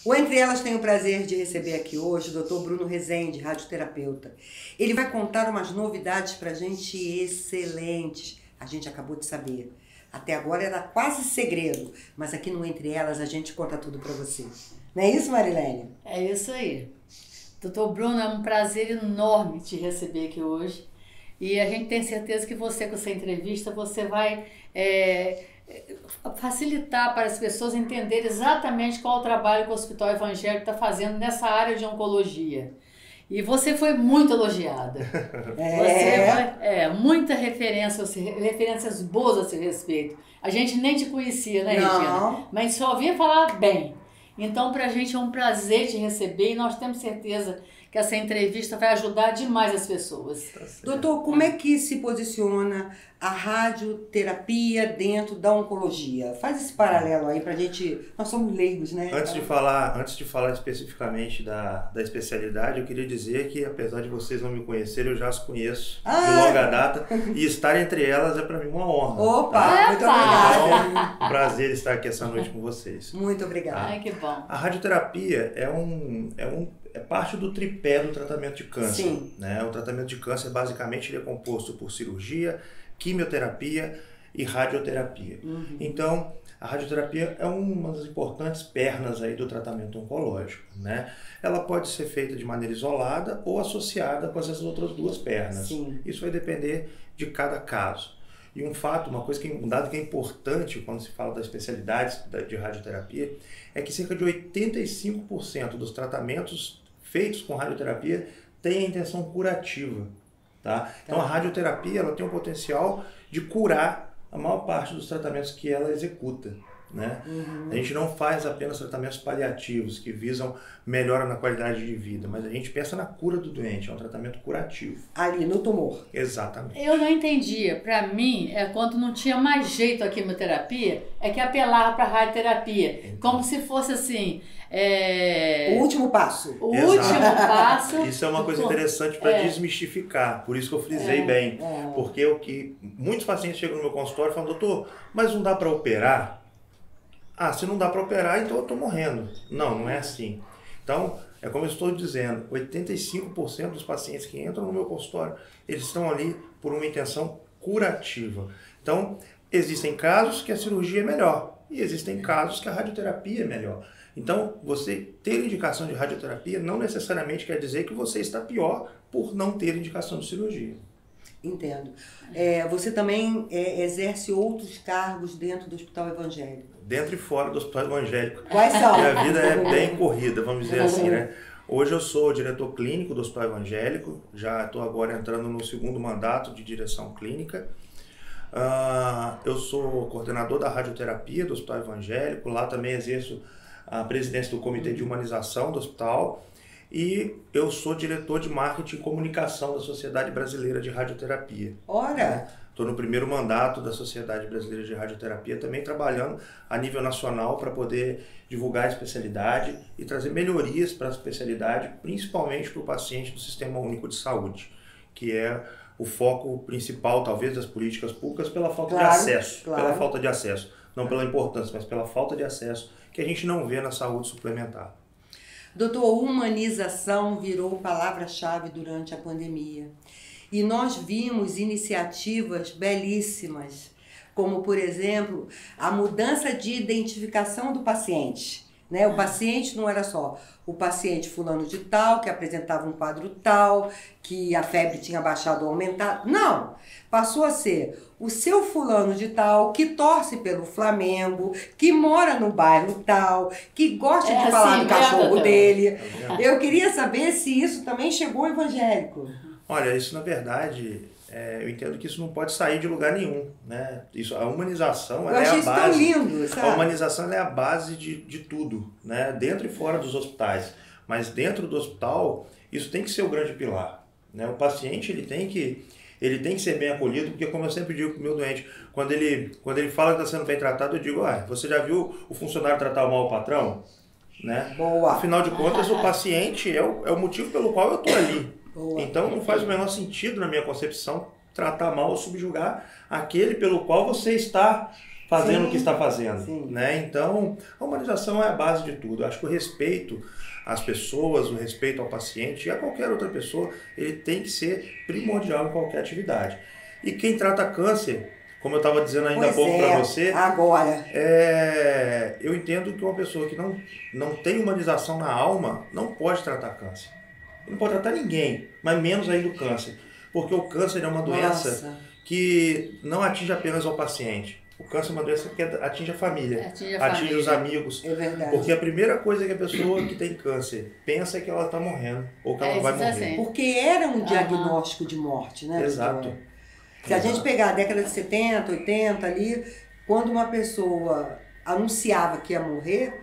O Entre Elas tem o prazer de receber aqui hoje o Dr. Bruno Rezende, radioterapeuta. Ele vai contar umas novidades pra gente excelentes. A gente acabou de saber. Até agora era quase segredo, mas aqui no Entre Elas a gente conta tudo pra você. Não é isso, Marilene? É isso aí. Doutor Bruno, é um prazer enorme te receber aqui hoje. E a gente tem certeza que você, com essa entrevista, você vai facilitar para as pessoas entenderem exatamente qual o trabalho que o Hospital Evangélico está fazendo nessa área de oncologia. E você foi muito elogiada. Muita referência, referências boas a seu respeito. A gente nem te conhecia, né, Regina? Mas só ouvia falar bem. Então, para a gente é um prazer te receber e nós temos certeza que essa entrevista vai ajudar demais as pessoas. Doutor, como é que se posiciona a radioterapia dentro da oncologia? Faz esse paralelo aí pra gente, nós somos leigos, né? Antes de falar especificamente da especialidade, eu queria dizer que, apesar de vocês não me conhecerem, eu já as conheço de longa data e estar entre elas é para mim uma honra. Opa, tá? muito obrigada. Então, um prazer estar aqui essa noite com vocês. Muito obrigada. Ai, que bom. A radioterapia é parte do tripé do tratamento de câncer. Sim. Né? O tratamento de câncer, basicamente, ele é composto por cirurgia, quimioterapia e radioterapia. Então, a radioterapia é uma das importantes pernas aí do tratamento oncológico, né? Ela pode ser feita de maneira isolada ou associada com essas outras duas pernas. Sim. Isso vai depender de cada caso. E um dado que é importante quando se fala da especialidade de radioterapia é que cerca de 85% dos tratamentos feitos com radioterapia têm a intenção curativa. Tá? Então a radioterapia ela tem o potencial de curar a maior parte dos tratamentos que ela executa. Né? A gente não faz apenas tratamentos paliativos que visam melhora na qualidade de vida, mas a gente pensa na cura do doente, é um tratamento curativo. Ali, no tumor. Exatamente. Eu não entendia. Para mim, quando não tinha mais jeito a quimioterapia, é que apelava para a radioterapia. Então. Como se fosse assim... O último passo. O último passo... Isso é uma coisa interessante para desmistificar, por isso que eu frisei bem. Porque muitos pacientes chegam no meu consultório e falam, doutor, mas não dá para operar? Ah, se não dá para operar, então eu estou morrendo. Não, não é assim. Então, é como eu estou dizendo, 85% dos pacientes que entram no meu consultório, eles estão ali por uma intenção curativa. Então, existem casos que a cirurgia é melhor e existem casos que a radioterapia é melhor. Então, você ter indicação de radioterapia não necessariamente quer dizer que você está pior por não ter indicação de cirurgia. Entendo. Você também exerce outros cargos dentro do Hospital Evangélico? Dentro e fora do Hospital Evangélico. Quais são? Minha vida é bem corrida, vamos dizer assim, né? Hoje eu sou diretor clínico do Hospital Evangélico, já estou agora entrando no segundo mandato de direção clínica. Eu sou coordenador da radioterapia do Hospital Evangélico, lá também exerço a presidência do Comitê de Humanização do Hospital e eu sou diretor de marketing e comunicação da Sociedade Brasileira de Radioterapia. Ora! Estou no primeiro mandato da Sociedade Brasileira de Radioterapia, também trabalhando a nível nacional para poder divulgar a especialidade e trazer melhorias para a especialidade, principalmente para o paciente do Sistema Único de Saúde, que é o foco principal, talvez, das políticas públicas pela falta de acesso. Pela falta de acesso. Não pela importância, mas pela falta de acesso que a gente não vê na saúde suplementar. Doutor, humanização virou palavra-chave durante a pandemia. E nós vimos iniciativas belíssimas, como, por exemplo, a mudança de identificação do paciente. Né? O paciente não era só o paciente fulano de tal, que apresentava um quadro tal, que a febre tinha baixado ou aumentado. Não! Passou a ser o seu fulano de tal, que torce pelo Flamengo, que mora no bairro tal, que gosta de falar do cachorro dele. Eu queria saber se isso também chegou ao evangélico. Olha, isso na verdade, eu entendo que isso não pode sair de lugar nenhum, né? A humanização ela é a base. Tão lindo, sabe? A humanização é a base de tudo, né? Dentro e fora dos hospitais. Mas dentro do hospital, isso tem que ser o grande pilar, né? O paciente ele tem que ser bem acolhido, porque como eu sempre digo para o meu doente, quando ele fala que está sendo bem tratado, eu digo, você já viu o funcionário tratar mal o patrão? Né? Boa. Afinal de contas, o paciente é o motivo pelo qual eu estou ali. Boa. Então não faz o menor sentido na minha concepção tratar mal ou subjugar aquele pelo qual você está fazendo o que está fazendo, né? Então, a humanização é a base de tudo. Eu acho que o respeito às pessoas, o respeito ao paciente e a qualquer outra pessoa, ele tem que ser primordial em qualquer atividade. E quem trata câncer, como eu estava dizendo ainda há pouco para você, agora. Eu entendo que uma pessoa que não tem humanização na alma não pode tratar câncer. Não pode tratar ninguém, mas menos ainda o câncer. Porque o câncer é uma doença que não atinge apenas o paciente. O câncer é uma doença que atinge a família, atinge os amigos. É verdade. Porque a primeira coisa que a pessoa que tem câncer pensa é que ela está morrendo ou que ela vai morrer. Assim. Porque era um diagnóstico de morte, né? Exato. Se a gente pegar a década de 70, 80 ali, quando uma pessoa anunciava que ia morrer,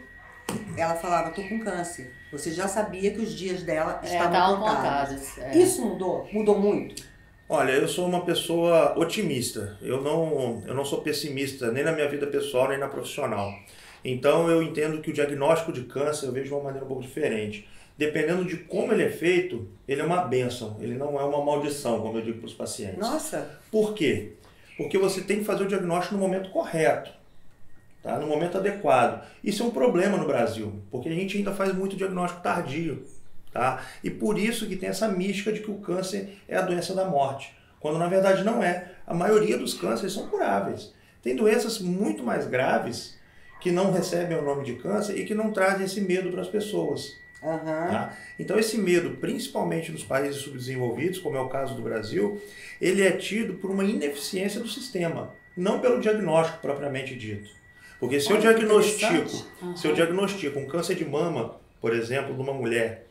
ela falava, tô com câncer. Você já sabia que os dias dela estavam contados. Isso mudou? Mudou muito? Olha, eu sou uma pessoa otimista. Eu não sou pessimista nem na minha vida pessoal, nem na profissional. Então eu entendo que o diagnóstico de câncer eu vejo de uma maneira um pouco diferente. Dependendo de como ele é feito, ele é uma bênção. Ele não é uma maldição, como eu digo para os pacientes. Nossa! Por quê? Porque você tem que fazer o diagnóstico no momento correto, tá? No momento adequado. Isso é um problema no Brasil, porque a gente ainda faz muito diagnóstico tardio. Tá? E por isso que tem essa mística de que o câncer é a doença da morte, quando na verdade não é. A maioria dos cânceres são curáveis. Tem doenças muito mais graves que não recebem o nome de câncer e que não trazem esse medo para as pessoas. Tá? Então esse medo, principalmente nos países subdesenvolvidos, como é o caso do Brasil, ele é tido por uma ineficiência do sistema, não pelo diagnóstico propriamente dito. Porque se eu diagnostico um câncer de mama, por exemplo, de uma mulher,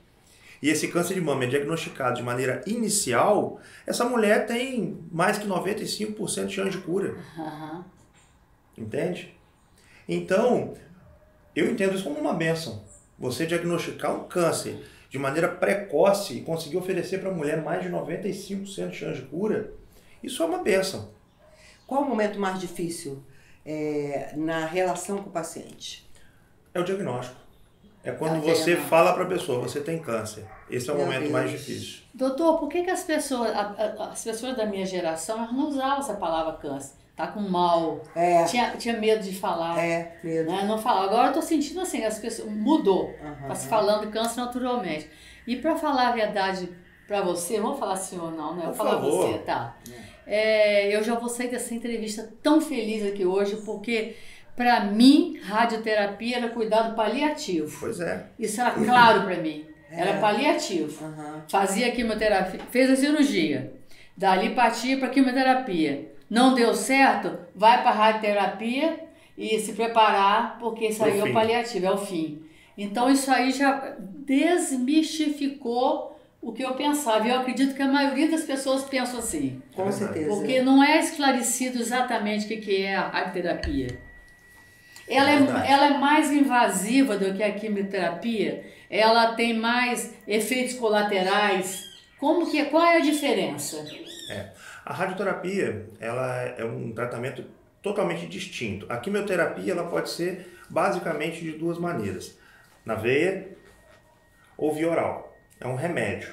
e esse câncer de mama é diagnosticado de maneira inicial, essa mulher tem mais que 95% de chance de cura. Entende? Então, eu entendo isso como uma bênção. Você diagnosticar um câncer de maneira precoce e conseguir oferecer para a mulher mais de 95% de chance de cura, isso é uma bênção. Qual o momento mais difícil na relação com o paciente? É o diagnóstico. É quando você fala para a pessoa, você tem câncer. Esse é o momento mais difícil. Doutor, por que as pessoas da minha geração não usavam essa palavra câncer? Tá com mal, tinha medo de falar. Medo. Né? Não falava. Agora eu tô sentindo assim, as pessoas mudou. Tá se falando câncer naturalmente. E para falar a verdade para você, não vou falar sim ou não, né? Eu vou falar você, tá? Eu já vou sair dessa entrevista tão feliz aqui hoje, porque para mim, radioterapia era cuidado paliativo. Pois é. Isso era claro para mim. Era paliativo. Fazia quimioterapia, fez a cirurgia. Dali partia para quimioterapia. Não deu certo, vai para a radioterapia e se preparar, porque isso aí é o paliativo, é o fim. Então isso aí já desmistificou o que eu pensava. E eu acredito que a maioria das pessoas pensam assim. Com certeza. Porque não é esclarecido exatamente o que é a radioterapia. Ela é mais invasiva do que a quimioterapia, ela tem mais efeitos colaterais. Qual é a diferença? A radioterapia, ela é um tratamento totalmente distinto. A quimioterapia, ela pode ser basicamente de duas maneiras. Na veia ou via oral. É um remédio,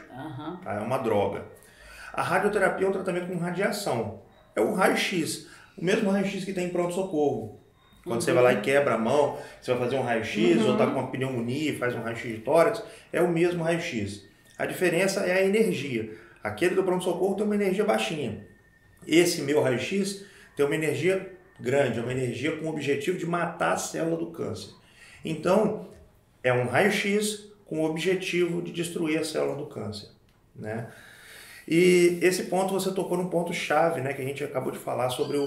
tá? É uma droga. A radioterapia é um tratamento com radiação. É um raio-x, o mesmo raio-x que tem em pronto-socorro. Quando você vai lá e quebra a mão, você vai fazer um raio-x ou está com uma pneumonia e faz um raio-x de tórax, é o mesmo raio-x. A diferença é a energia. Aquele do pronto-socorro tem uma energia baixinha. Esse meu raio-x tem uma energia grande, uma energia com o objetivo de matar a célula do câncer. Então, é um raio-x com o objetivo de destruir a célula do câncer, né? E esse ponto você tocou num ponto chave, né, que a gente acabou de falar sobre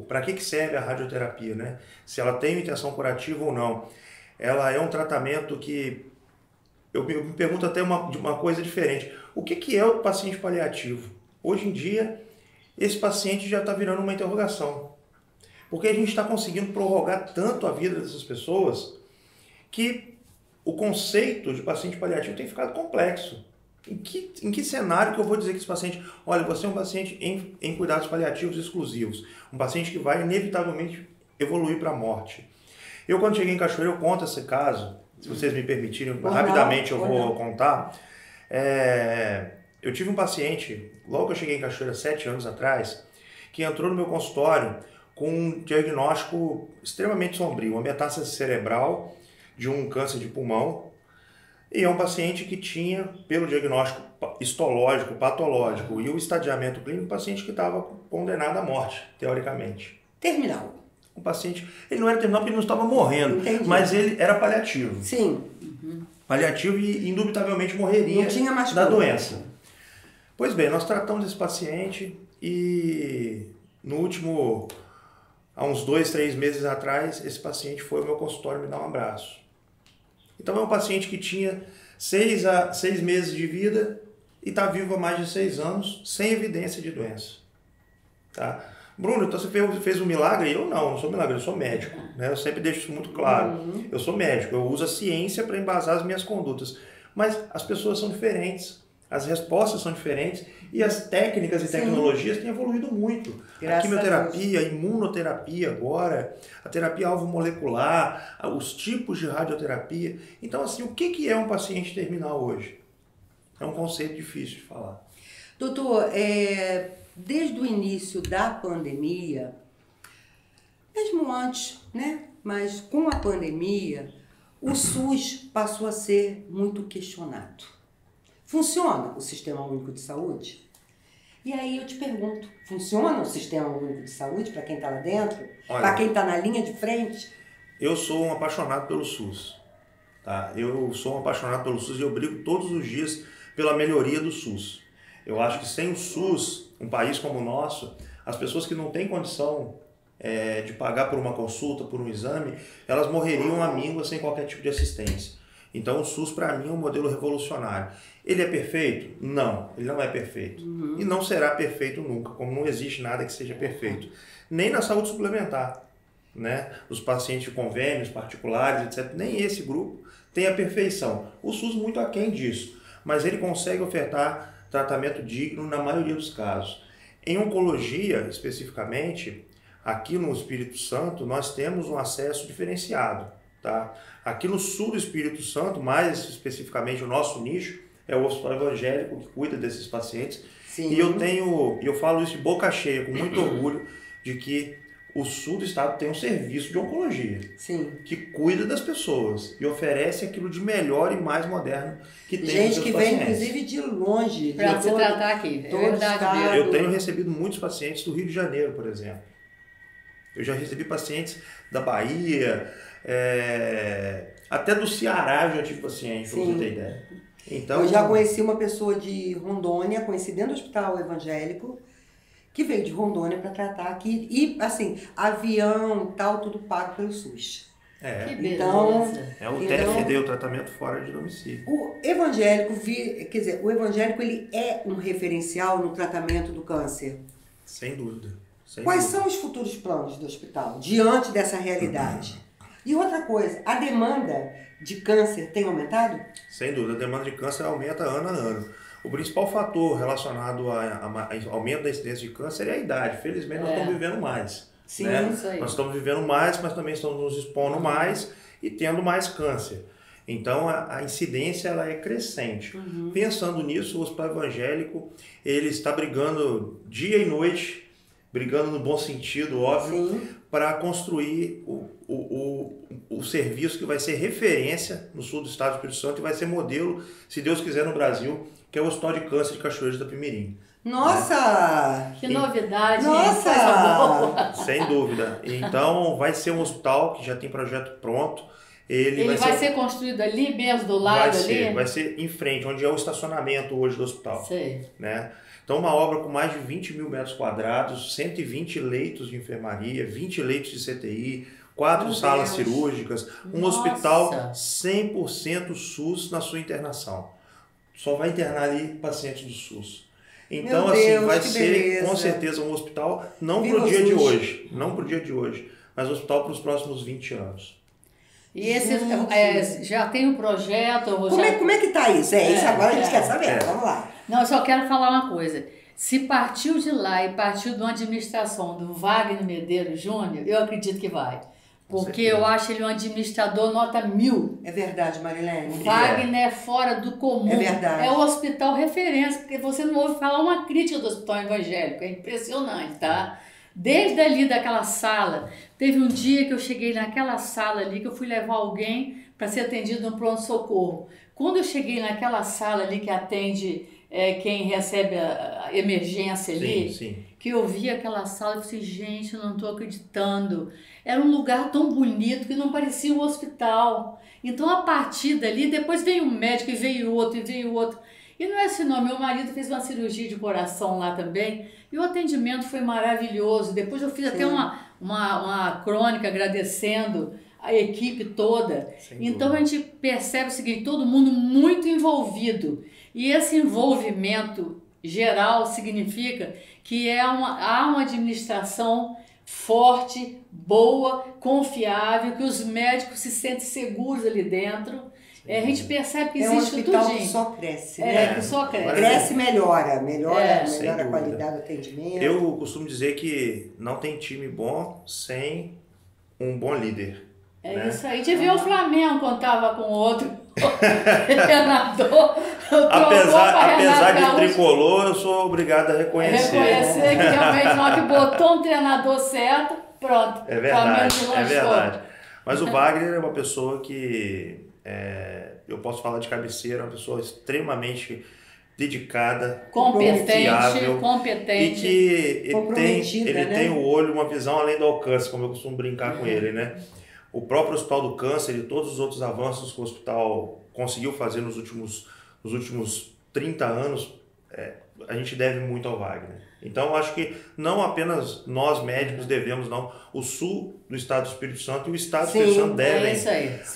para que serve a radioterapia, né? Se ela tem intenção curativa ou não. Ela é um tratamento que eu me pergunto até uma coisa diferente. O que é o paciente paliativo? Hoje em dia, esse paciente já está virando uma interrogação. Porque a gente está conseguindo prorrogar tanto a vida dessas pessoas que o conceito de paciente paliativo tem ficado complexo. Em que cenário que eu vou dizer que esse paciente, olha, você é um paciente em cuidados paliativos exclusivos, um paciente que vai inevitavelmente evoluir para a morte. Eu, quando cheguei em Cachoeira, eu conto esse caso, se vocês me permitirem, rapidamente eu vou contar. Eu tive um paciente, logo que eu cheguei em Cachoeira, 7 anos atrás, que entrou no meu consultório com com um diagnóstico extremamente sombrio, uma metástase cerebral de um câncer de pulmão. E é um paciente que tinha, pelo diagnóstico histológico, patológico e o estadiamento clínico, um paciente que estava condenado à morte, teoricamente. Terminal. Um paciente, ele não era terminal porque ele não estava morrendo, Entendi. mas ele era paliativo. Sim. Paliativo e indubitavelmente morreria Não tinha mais da cura. doença. Pois bem, nós tratamos esse paciente e no último, há uns 2, 3 meses atrás, esse paciente foi ao meu consultório me dar um abraço. Então é um paciente que tinha 6 meses de vida e está vivo há mais de 6 anos, sem evidência de doença. Tá? Bruno, então você fez um milagre? Eu não sou milagre, eu sou médico. Né? Eu sempre deixo isso muito claro. Eu sou médico, eu uso a ciência para embasar as minhas condutas. Mas as pessoas são diferentes, as respostas são diferentes e as técnicas e tecnologias têm evoluído muito. A quimioterapia, a imunoterapia agora, a terapia alvo molecular, os tipos de radioterapia. Então, assim, o que é um paciente terminal hoje? É um conceito difícil de falar. Doutor, desde o início da pandemia, mesmo antes, né? Mas com a pandemia, o SUS passou a ser muito questionado. Funciona o Sistema Único de Saúde? E aí eu te pergunto, funciona o Sistema Único de Saúde para quem está lá dentro? Para quem está na linha de frente? Eu sou um apaixonado pelo SUS. Tá? Eu sou um apaixonado pelo SUS e eu brigo todos os dias pela melhoria do SUS. Eu acho que sem o SUS, um país como o nosso, as pessoas que não têm condição de pagar por uma consulta, por um exame, elas morreriam à míngua sem qualquer tipo de assistência. Então o SUS para mim é um modelo revolucionário. Ele é perfeito? Não, ele não é perfeito. E não será perfeito nunca, como não existe nada que seja perfeito. Nem na saúde suplementar, né? Os pacientes de convênios particulares, etc. Nem esse grupo tem a perfeição. O SUS muito aquém disso, mas ele consegue ofertar tratamento digno na maioria dos casos. Em oncologia, especificamente, aqui no Espírito Santo, nós temos um acesso diferenciado. Tá? Aqui no sul do Espírito Santo, mais especificamente o nosso nicho, é o Hospital Evangélico que cuida desses pacientes. Sim. E eu falo isso de boca cheia, com muito orgulho, de que o sul do estado tem um serviço de oncologia. Sim. Que cuida das pessoas e oferece aquilo de melhor e mais moderno que tem gente nos que pacientes. vem, inclusive, de longe. Para se tratar aqui, é verdade mesmo. Eu tenho recebido muitos pacientes do Rio de Janeiro, por exemplo. Eu já recebi pacientes da Bahia, até do Ceará eu já tive paciente, para você ter ideia. Então, eu já conheci uma pessoa de Rondônia, conheci dentro do Hospital Evangélico, que veio de Rondônia para tratar aqui. E, assim, avião e tal, tudo pago pelo SUS. Que beleza. Então, o TFD, o tratamento fora de domicílio. O evangélico, o evangélico ele é um referencial no tratamento do câncer. Sem dúvida. Quais são os futuros planos do hospital diante dessa realidade? E outra coisa, a demanda de câncer tem aumentado? Sem dúvida, a demanda de câncer aumenta ano a ano. O principal fator relacionado ao aumento da incidência de câncer é a idade. Felizmente, nós estamos vivendo mais. Sim, né? isso aí. Nós estamos vivendo mais, mas também estamos nos expondo mais e tendo mais câncer. Então, a incidência ela é crescente. Pensando nisso, o Hospital Evangélico ele está brigando dia e noite, brigando no bom sentido, óbvio, para construir o serviço que vai ser referência no sul do estado do Espírito Santo e vai ser modelo, se Deus quiser, no Brasil, que é o Hospital de Câncer de Cachoeiras da Pimirim. Nossa! Que novidade! Nossa! Sem dúvida. Então, vai ser um hospital que já tem projeto pronto. Ele vai ser construído ali mesmo, do lado ali? Vai ser em frente, onde é o estacionamento hoje do hospital. Sei. Né? Então, uma obra com mais de 20 mil metros quadrados, 120 leitos de enfermaria, 20 leitos de CTI, 4 salas cirúrgicas, um hospital 100% SUS na sua internação. Só vai internar ali pacientes do SUS. Então, vai ser com certeza um hospital, não para o dia de hoje, mas um hospital para os próximos 20 anos. E esse já tem um projeto? Como é que tá isso? Isso agora a gente quer saber. Vamos lá. Não, eu só quero falar uma coisa. Se partiu de lá e partiu de uma administração do Wagner Medeiros Júnior, eu acredito que vai. Porque eu acho ele um administrador nota 1000. É verdade, Marilene. Wagner é fora do comum. É verdade. É o hospital referência, porque você não ouve falar uma crítica do hospital evangélico. É impressionante, tá? Desde ali daquela sala, teve um dia que eu cheguei naquela sala ali, que eu fui levar alguém para ser atendido no pronto-socorro. Quando eu cheguei naquela sala ali que atende quem recebe a emergência ali, sim. Que eu vi aquela sala, eu falei, gente, eu não estou acreditando. Era um lugar tão bonito que não parecia um hospital. Então, a partir dali, depois veio um médico e veio outro, e veio outro. E não é assim não, meu marido fez uma cirurgia de coração lá também, e o atendimento foi maravilhoso. Depois eu fiz até uma crônica agradecendo a equipe toda. Então a gente percebe o seguinte, todo mundo muito envolvido. E esse envolvimento geral significa que há uma administração forte, boa, confiável, que os médicos se sentem seguros ali dentro. A gente percebe que existe tudo. É um hospital que só cresce, né? Que só cresce. Cresce e melhora a qualidade do atendimento. Eu costumo dizer que não tem time bom sem um bom líder. Né? Isso aí. A gente viu o Flamengo quando estava com outro treinador. Apesar de tricolor, eu sou obrigado a reconhecer. Reconhecer que realmente na hora que botou um treinador certo, pronto. É verdade. Mas o Wagner é uma pessoa que... eu posso falar de cabeceira, uma pessoa extremamente dedicada, competente e que ele tem o olho, uma visão além do alcance, como eu costumo brincar com ele, né? O próprio Hospital do Câncer e todos os outros avanços que o hospital conseguiu fazer nos últimos 30 anos, a gente deve muito ao Wagner. Então, eu acho que não apenas nós médicos devemos, não. O sul do estado do Espírito Santo e o estado do Espírito Santo devem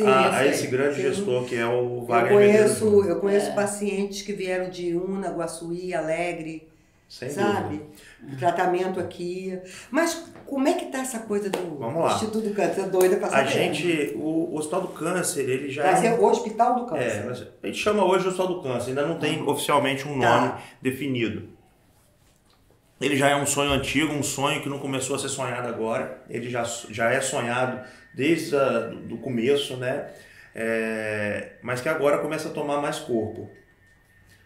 a esse grande gestor que é o Wagner. Eu conheço pacientes que vieram de Una, Guaçuí, Alegre, sem sabe? O tratamento aqui. Mas como é que tá essa coisa do Instituto do Câncer? Doida pra saber. O Hospital do Câncer, ele já vai ser o Hospital do Câncer. A gente chama hoje Hospital do Câncer, ainda não tem oficialmente um nome definido. Ele já é um sonho antigo, um sonho que não começou a ser sonhado agora. Ele já é sonhado desde o começo, né? Mas que agora começa a tomar mais corpo.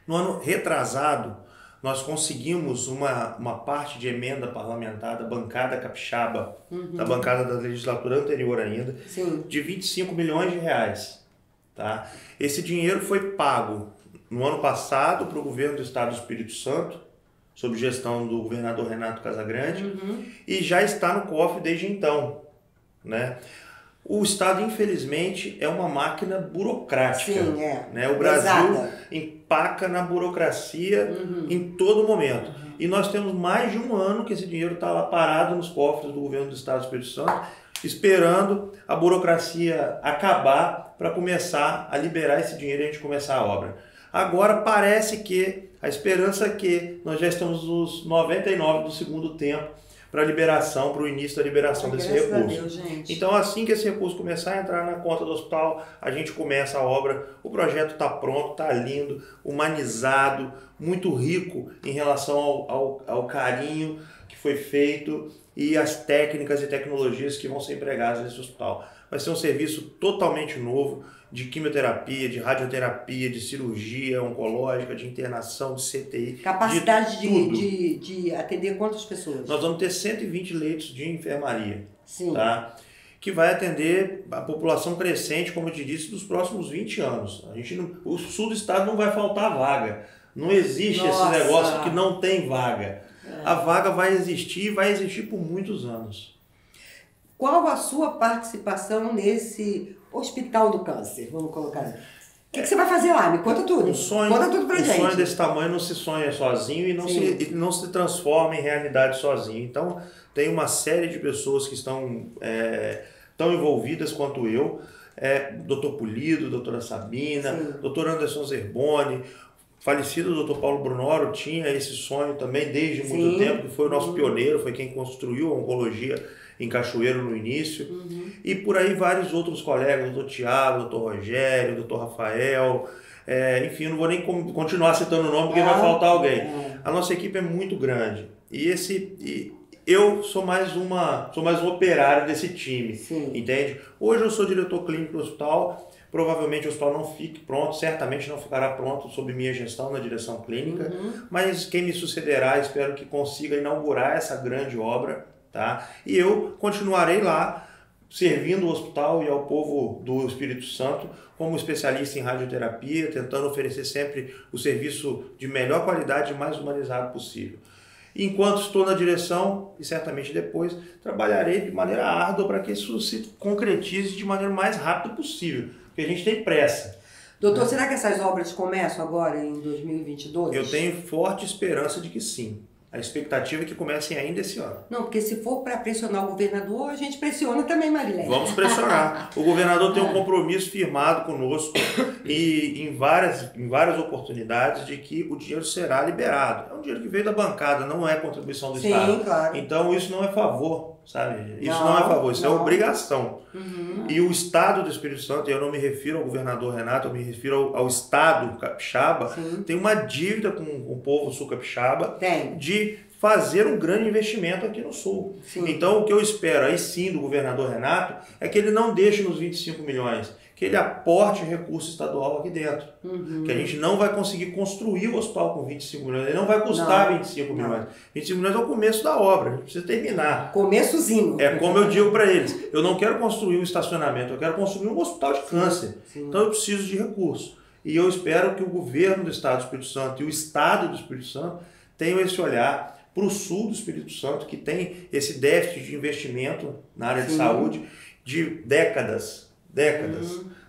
No ano retrasado, nós conseguimos uma parte de emenda parlamentar da bancada capixaba, da bancada da legislatura anterior ainda, de 25 milhões de reais. Tá? Esse dinheiro foi pago no ano passado para o governo do estado do Espírito Santo, sob gestão do governador Renato Casagrande, e já está no cofre desde então. Né? O Estado, infelizmente, é uma máquina burocrática. Né? O Brasil empaca na burocracia em todo momento. E nós temos mais de um ano que esse dinheiro está lá parado nos cofres do governo do Estado do Espírito Santo, esperando a burocracia acabar para começar a liberar esse dinheiro e a gente começar a obra. Agora parece que a esperança é que nós já estamos nos 99 do segundo tempo para o início da liberação desse recurso. Então, assim que esse recurso começar a entrar na conta do hospital, a gente começa a obra. O projeto está pronto, está lindo, humanizado, muito rico em relação ao carinho que foi feito e as técnicas e tecnologias que vão ser empregadas nesse hospital. Vai ser um serviço totalmente novo, de quimioterapia, de radioterapia, de cirurgia oncológica, de internação, de CTI. Capacidade de atender quantas pessoas? Nós vamos ter 120 leitos de enfermaria. Tá? Que vai atender a população crescente, como eu te disse, dos próximos 20 anos. O sul do estado não vai faltar vaga. Não existe esse negócio que não tem vaga. A vaga vai existir por muitos anos. Qual a sua participação nesse Hospital do Câncer? Vamos colocar. O que você vai fazer lá? Me conta tudo. Conta tudo pra gente. Um sonho desse tamanho não se sonha sozinho e não se transforma em realidade sozinho. Então, tem uma série de pessoas que estão tão envolvidas quanto eu. Dr. Pulido, doutora Sabina, doutor Anderson Zerboni, falecido Dr. Paulo Brunoro tinha esse sonho também desde muito tempo, que foi o nosso pioneiro, foi quem construiu a oncologia em Cachoeiro no início, e por aí vários outros colegas, Dr. Tiago, Dr. Rogério, Dr. Rafael, enfim, eu não vou nem continuar citando o nome porque vai faltar alguém. A nossa equipe é muito grande, e eu sou mais um operário desse time, entende? Hoje eu sou diretor clínico do hospital. Provavelmente o hospital não fique pronto, certamente não ficará pronto sob minha gestão na direção clínica, mas quem me sucederá, espero que consiga inaugurar essa grande obra, tá? E eu continuarei lá, servindo o hospital e ao povo do Espírito Santo como especialista em radioterapia, tentando oferecer sempre o serviço de melhor qualidade e mais humanizado possível. Enquanto estou na direção, e certamente depois, trabalharei de maneira árdua para que isso se concretize de maneira mais rápida possível, porque a gente tem pressa. Doutor, será que essas obras começam agora em 2022? Eu tenho forte esperança de que sim. A expectativa é que comecem ainda esse ano. Não, porque se for para pressionar o governador, a gente pressiona também, Marilene. Vamos pressionar. O governador tem um compromisso firmado conosco e em várias oportunidades de que o dinheiro será liberado. É um dinheiro que veio da bancada, não é contribuição do Estado. Sim, claro. Então isso não é favor, sabe? Isso não é favor, isso é obrigação. Uhum. E o Estado do Espírito Santo, e eu não me refiro ao governador Renato, eu me refiro ao Estado capixaba, tem uma dívida com o povo sul-capixaba de fazer um grande investimento aqui no Sul. Sim. Então, o que eu espero aí sim do governador Renato é que ele não deixe nos 25 milhões, que ele aporte recurso estadual aqui dentro. Uhum. Que a gente não vai conseguir construir o hospital com 25 milhões, ele não vai custar 25 milhões. 25 milhões é o começo da obra, a gente precisa terminar. Começozinho. É como eu digo para eles, eu não quero construir um estacionamento, eu quero construir um hospital de câncer. Sim. Então eu preciso de recursos. E eu espero que o governo do Estado do Espírito Santo e o Estado do Espírito Santo tenham esse olhar para o sul do Espírito Santo, que tem esse déficit de investimento na área de saúde de décadas.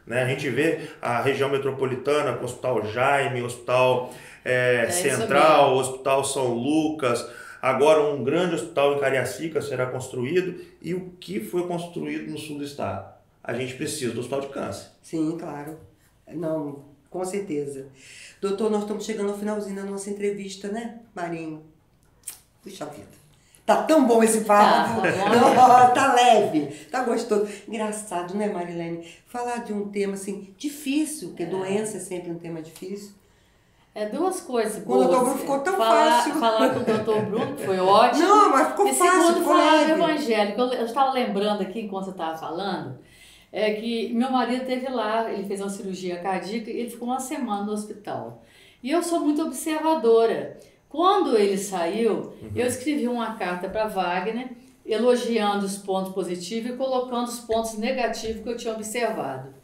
Né? A gente vê a região metropolitana com o Hospital Jaime, o Hospital Central, o Hospital São Lucas, agora um grande hospital em Cariacica será construído. E o que foi construído no sul do estado? A gente precisa do hospital de câncer. Sim, claro. Não, com certeza. Doutor, nós estamos chegando ao finalzinho da nossa entrevista, né, Marinho? Puxa vida. Tá tão bom esse papo. Tá leve, tá gostoso. Engraçado, né, Marilene? Falar de um tema assim, difícil, porque doença é sempre um tema difícil. É duas coisas. Com o doutor Bruno ficou tão fácil. Falar com o doutor Bruno foi ótimo. Não, mas ficou fácil. E segundo, falar do evangélico. Eu estava lembrando aqui, enquanto você estava falando, que meu marido esteve lá, ele fez uma cirurgia cardíaca e ele ficou uma semana no hospital. E eu sou muito observadora. Quando ele saiu, eu escrevi uma carta para Wagner, elogiando os pontos positivos e colocando os pontos negativos que eu tinha observado.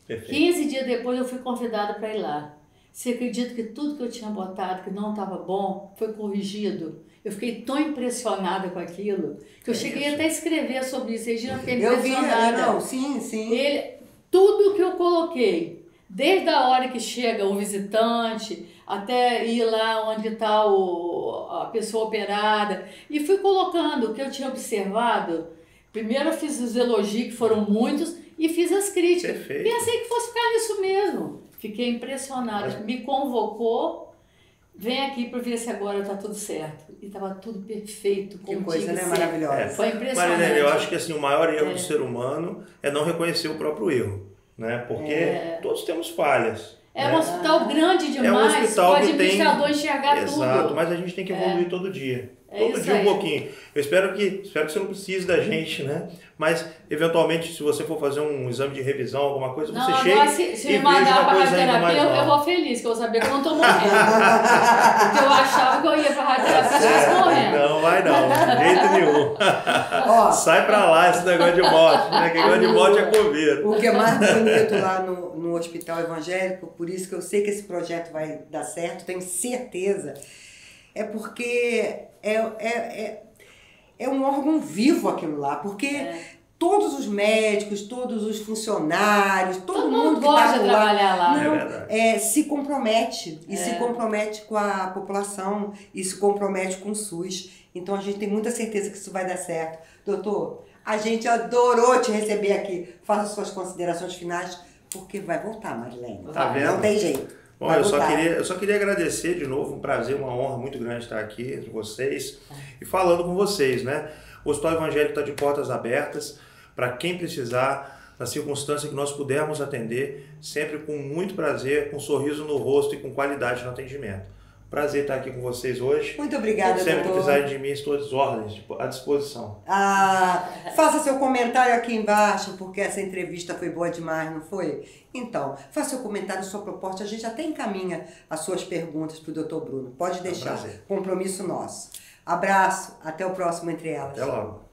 Perfeito. 15 dias depois eu fui convidada para ir lá. Você acredita que tudo que eu tinha botado que não estava bom foi corrigido? Eu fiquei tão impressionada com aquilo que eu cheguei até a escrever sobre isso. Eu fiquei impressionada. Não, sim. Tudo que eu coloquei, desde a hora que chega o visitante, até ir lá onde está a pessoa operada, e fui colocando o que eu tinha observado. Primeiro eu fiz os elogios, que foram muitos, e fiz as críticas. Perfeito. Pensei que fosse ficar nisso mesmo. Fiquei impressionada. Me convocou, vem aqui para ver se agora está tudo certo. E estava tudo perfeito. Que coisa, né? Maravilhosa. Foi impressionante. Marilene, eu acho que assim, o maior erro do ser humano é não reconhecer o próprio erro. Né? Porque todos temos falhas. É um hospital grande demais, é um hospital o administrador enxergar tudo. Exato, mas a gente tem que evoluir todo dia. Todo dia aí. Um pouquinho. Eu espero que você não precise da gente, né? Mas, eventualmente, se você for fazer um exame de revisão, alguma coisa, você chega se e me veja mandar uma para coisa ainda mais radioterapia, eu vou feliz, que eu vou saber que eu não estou morrendo. Porque eu achava que eu ia para radioterapia e estivesse morrendo. Não vai não, de jeito nenhum. Sai pra lá esse negócio de morte, né? Que negócio de morte é coveiro. O que é mais bonito lá no hospital evangélico, por isso que eu sei que esse projeto vai dar certo, tenho certeza, é porque é um órgão vivo aquilo lá, porque todos os médicos, todos os funcionários, todo mundo que gosta tá de trabalhar lá. se compromete, e se compromete com a população, e se compromete com o SUS. Então a gente tem muita certeza que isso vai dar certo. Doutor, a gente adorou te receber aqui. Faça suas considerações finais, porque vai voltar, Marilene. Tá vendo? Não tem jeito. Bom, eu só queria agradecer de novo, um prazer, uma honra muito grande estar aqui entre vocês e falando com vocês, né? O Hospital Evangélico está de portas abertas para quem precisar, na circunstância que nós pudermos atender, sempre com muito prazer, com um sorriso no rosto e com qualidade no atendimento. Prazer estar aqui com vocês hoje. Muito obrigada, sempre doutor. que precisarem de mim, estou às ordens, à disposição. Faça seu comentário aqui embaixo, porque essa entrevista foi boa demais, não foi? Então, faça seu comentário, sua proposta. A gente até encaminha as suas perguntas para o doutor Bruno. Pode deixar. Compromisso nosso. Abraço, até o próximo Entre Elas. Até logo.